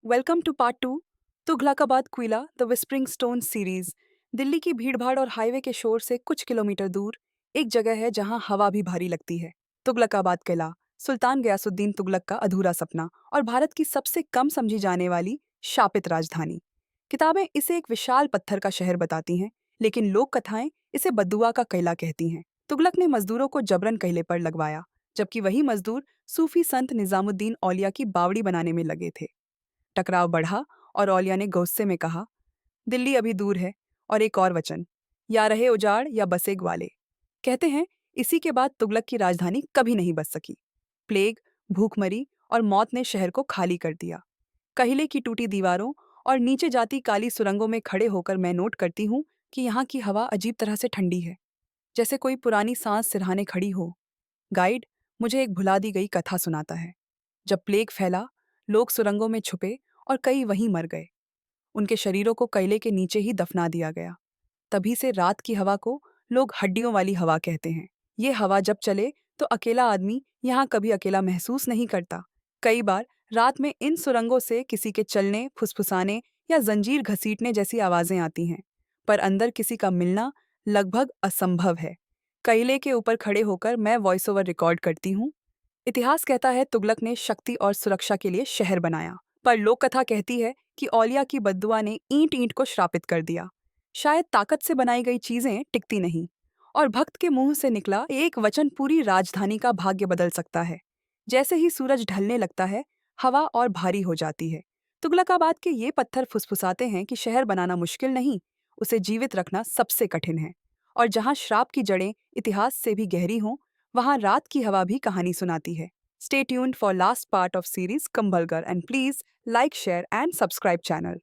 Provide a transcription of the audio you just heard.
Welcome to part two Tughlakabad Qila the whispering stone series. Delhi की भीड़भाड़ और हाईवे के शोर से कुछ किलोमीटर दूर एक जगह है जहां हवा भी भारी लगती है। तुगलकाबाद किला, सुल्तान गयासुद्दीन तुगलक का अधूरा सपना और भारत की सबसे कम समझी जाने वाली शापित राजधानी। किताबें इसे एक विशाल पत्थर का शहर बताती हैं, लेकिन लोक कथाएं इसे बद्दुआ का किला कहती हैं। तुगलक ने मजदूरों को जबरन किले पर लगवाया, जबकि वही मजदूर सूफी संत निजामुद्दीन औलिया की बावड़ी बनाने में लगे थे। टकराव बढ़ा और औलिया ने गुस्से में कहा, दिल्ली अभी दूर है। और एक और वचन, या रहे उजाड़ या बसे ग्वाले। कहते हैं इसी के बाद तुगलक की राजधानी कभी नहीं बच सकी। प्लेग, भूखमरी और मौत ने शहर को खाली कर दिया। कहिले की टूटी दीवारों और नीचे जाती काली सुरंगों में खड़े होकर मैं नोट करती हूँ कि यहाँ की हवा अजीब तरह से ठंडी है, जैसे कोई पुरानी सांस सिरहाने खड़ी हो। गाइड मुझे एक भुला दी गई कथा सुनाता है। जब प्लेग फैला, लोग सुरंगों में छुपे और कई वहीं मर गए। उनके शरीरों को कोयले के नीचे ही दफना दिया गया। तभी से रात की हवा को लोग हड्डियों वाली हवा कहते हैं। ये हवा जब चले तो अकेला आदमी यहाँ कभी अकेला महसूस नहीं करता। कई बार रात में इन सुरंगों से किसी के चलने, फुसफुसाने या जंजीर घसीटने जैसी आवाजें आती हैं, पर अंदर किसी का मिलना लगभग असंभव है। कोयले के ऊपर खड़े होकर मैं वॉइस ओवर रिकॉर्ड करती हूँ। इतिहास कहता है तुगलक ने शक्ति और सुरक्षा के लिए शहर बनाया, पर लोक कथा कहती है कि औलिया की बद्दुआ ने ईंट ईंट को श्रापित कर दिया। शायद ताकत से बनाई गई चीजें टिकती नहीं, और भक्त के मुंह से निकला एक वचन पूरी राजधानी का भाग्य बदल सकता है। जैसे ही सूरज ढलने लगता है, हवा और भारी हो जाती है। तुगलकाबाद के ये पत्थर फुसफुसाते हैं कि शहर बनाना मुश्किल नहीं, उसे जीवित रखना सबसे कठिन है। और जहां श्राप की जड़ें इतिहास से भी गहरी हों, वहां रात की हवा भी कहानी सुनाती है। Stay tuned for last part of series Kumbhalgarh and please like, share and subscribe channel.